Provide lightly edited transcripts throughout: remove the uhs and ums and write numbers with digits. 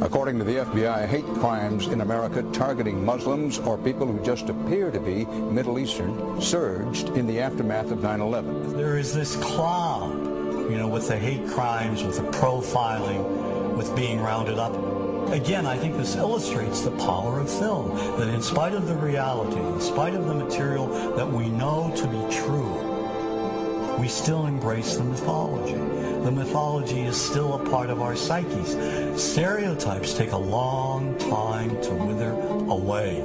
According to the FBI, hate crimes in America targeting Muslims or people who just appear to be Middle Eastern surged in the aftermath of 9/11. There is this cloud, with the hate crimes, with the profiling, with being rounded up. Again, I think this illustrates the power of film, that in spite of the reality, in spite of the material that we know to be true, we still embrace the mythology. The mythology is still a part of our psyches. Stereotypes take a long time to wither away.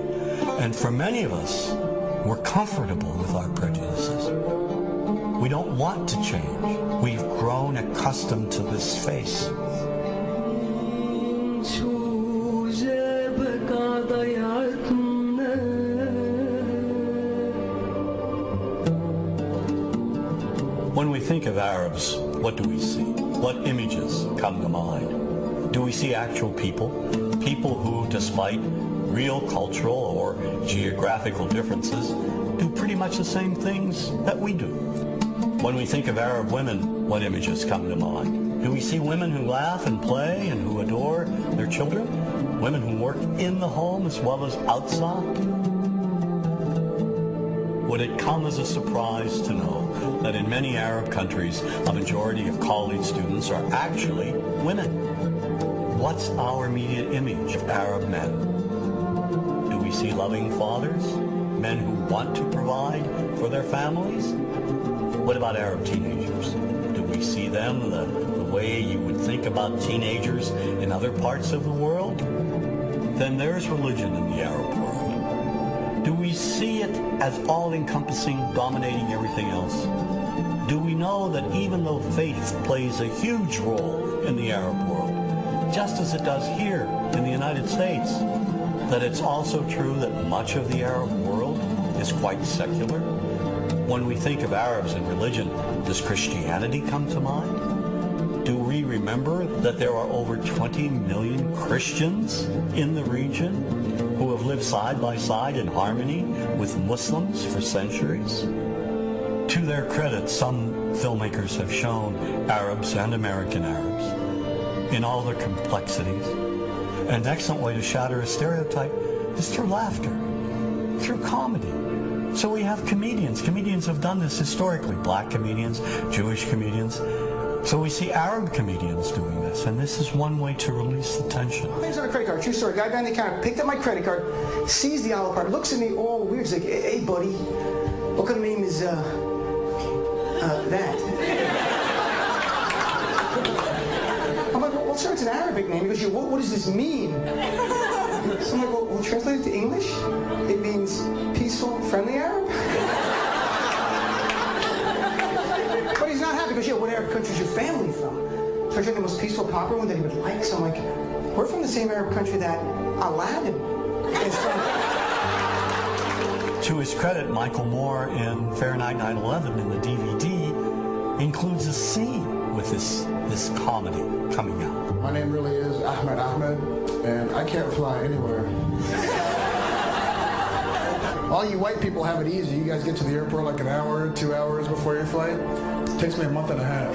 And for many of us, we're comfortable with our prejudices. We don't want to change. We've grown accustomed to this face. When we think of Arabs, what do we see? What images come to mind? Do we see actual people? People who, despite real cultural or geographical differences, do pretty much the same things that we do. When we think of Arab women, what images come to mind? Do we see women who laugh and play and who adore their children? Women who work in the home as well as outside? Would it come as a surprise to know that in many Arab countries, a majority of college students are actually women? What's our immediate image of Arab men? Do we see loving fathers? Men who want to provide for their families? What about Arab teenagers? Do we see them the way you would think about teenagers in other parts of the world? Then there's religion in the Arab world. Do we see it as all-encompassing, dominating everything else? Do we know that even though faith plays a huge role in the Arab world, just as it does here in the United States, that it's also true that much of the Arab world is quite secular? When we think of Arabs and religion, does Christianity come to mind? Do we remember that there are over 20 million Christians in the region who have lived side by side in harmony with Muslims for centuries? To their credit, some filmmakers have shown Arabs and American Arabs in all their complexities. An excellent way to shatter a stereotype is through laughter, through comedy. So we have comedians. Comedians have done this historically. Black comedians, Jewish comedians. So we see Arab comedians doing this, and this is one way to release the tension. My name's on a credit card, true story. Guy behind the counter picked up my credit card, sees the Olive card, looks at me all weird. He's like, hey, buddy, what kind of name is, that? I'm like, well, sir, it's an Arabic name. He goes, what does this mean? So I'm like, well, translate it to English. It means peaceful, friendly Arab. But he's not happy because, what Arab country is your family from? So I tried the most peaceful, popular one that he would like. So I'm like, we're from the same Arab country that Aladdin is from. To his credit, Michael Moore in Fahrenheit 9/11 in the DVD includes a scene with this comedy coming out. My name really is Ahmed, and I can't fly anywhere. All you white people have it easy. You guys get to the airport like an hour, 2 hours before your flight. It takes me a month and a half.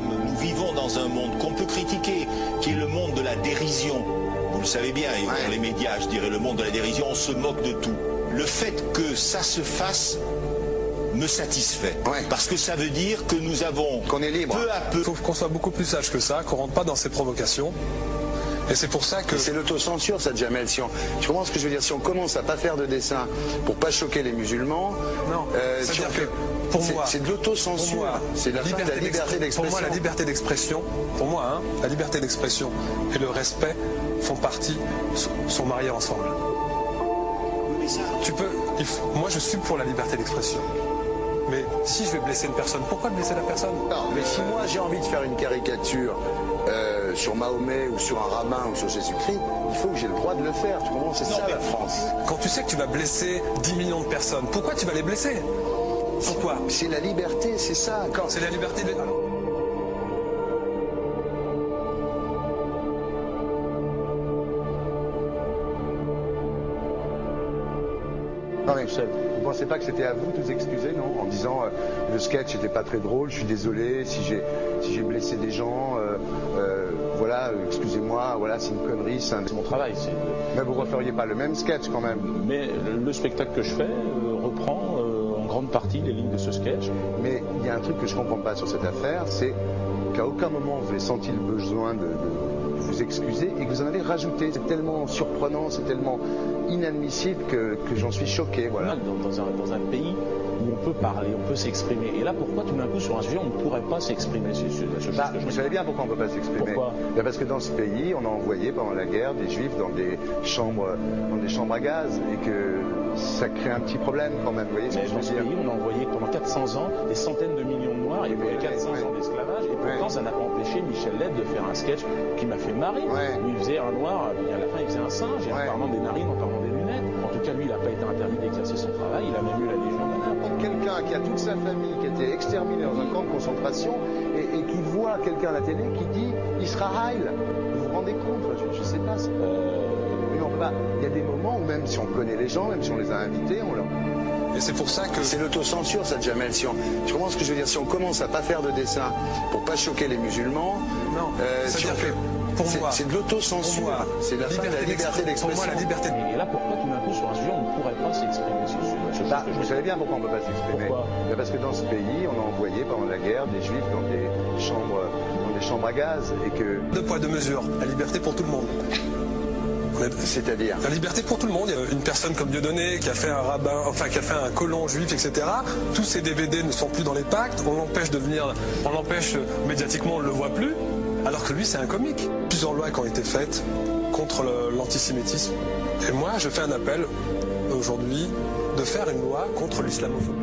Nous vivons dans un monde qu'on peut critiquer, qui est le monde de la dérision. Vous le savez bien, et dans les médias, je dirais le monde de la dérision, on se moque de tout. Le fait que ça se fasse me satisfait. Parce que ça veut dire que nous avons, qu'on est libre. Peu à peu... Il faut qu'on soit beaucoup plus sage que ça, qu'on rentre pas dans ces provocations. Et c'est pour ça que... C'est l'autocensure, ça, Jamel. Tu comprends ce que je veux dire? Si on commence à pas faire de dessin pour pas choquer les musulmans... Non, c'est-à-dire que... Pour moi, c'est de l'autocensure, c'est la liberté d'expression. Pour moi, la liberté d'expression, la liberté d'expression et le respect font partie, sont mariés ensemble. Moi, je suis pour la liberté d'expression. Mais si je vais blesser une personne, pourquoi blesser la personne? Non, mais si moi j'ai envie de faire une caricature sur Mahomet ou sur un rabbin ou sur Jésus-Christ, il faut que j'ai le droit de le faire. Tu comprends? C'est ça la France. Quand tu sais que tu vas blesser 10 millions de personnes, pourquoi tu vas les blesser? Pourquoi? C'est la liberté, c'est ça. C'est la liberté de... Non, mais seul. Vous pensez pas que c'était à vous de vous excuser, non? En disant le sketch n'était pas très drôle, je suis désolé si j'ai blessé des gens, voilà, excusez-moi, voilà, c'est une connerie. C'est mon travail. Mais vous referiez pas le même sketch quand même? Mais le spectacle que je fais reprend en grande partie les lignes de ce sketch. Mais il y a un truc que je comprends pas sur cette affaire, c'est qu'à aucun moment vous avez senti le besoin de vous excuser et que vous en avez rajouté. C'est tellement surprenant, c'est tellement inadmissible que j'en suis choqué. Voilà. Dans un pays où on peut parler, on peut s'exprimer. Et là, pourquoi tout d'un coup, sur un sujet, on ne pourrait pas s'exprimer vous savez bien pourquoi on ne peut pas s'exprimer. Pourquoi? Parce que dans ce pays, on a envoyé pendant la guerre des juifs dans des chambres à gaz et que ça crée un petit problème quand même. Vous voyez ce que je veux dire? Dans ce pays, on a envoyé pendant 400 ans des centaines de millions de Noirs, il y a eu 400 ans d'esclavage, et pourtant ça n'a pas empêché Michel Leb de faire un sketch qui m'a fait marrer, où il faisait un noir, et à la fin il faisait un singe, et en parlant des narines, en parlant des lunettes. En tout cas, lui, il n'a pas été interdit d'exercer son travail, il a même eu la Légion d'honneur. Quelqu'un qui a toute sa famille qui a été exterminée dans un camp de concentration et qui voit quelqu'un à la télé qui dit Israël. Vous vous rendez compte? Je sais pas. Mais on peut pas. Il y a des moments où même si on connaît les gens, même si on les a invités, on leur... Et c'est pour ça que... C'est l'autocensure, ça, Jamel. Je comprends ce que je veux dire. Si on commence à pas faire de dessin pour pas choquer les musulmans... Non, c'est-à-dire que pour moi... C'est de l'autocensure. C'est la fin de la liberté d'expression. Pour moi, la liberté... Et là, pourquoi tout d'un coup, sur un sujet, on ne pourrait pas s'exprimer sur ce sujet? Vous savez bien pourquoi on ne peut pas s'exprimer. Pourquoi? Parce que dans ce pays, on a envoyé pendant la guerre des juifs dans des chambres à gaz et que... Deux poids, deux mesures. La liberté pour tout le monde. C'est-à-dire la liberté pour tout le monde. Il y a une personne comme Dieudonné qui a fait un rabbin, enfin qui a fait un colon juif, etc. Tous ces DVD ne sont plus dans les pactes. On l'empêche médiatiquement, on ne le voit plus. Alors que lui, c'est un comique. Plusieurs lois qui ont été faites contre l'antisémitisme. Et moi, je fais un appel aujourd'hui de faire une loi contre l'islamophobie.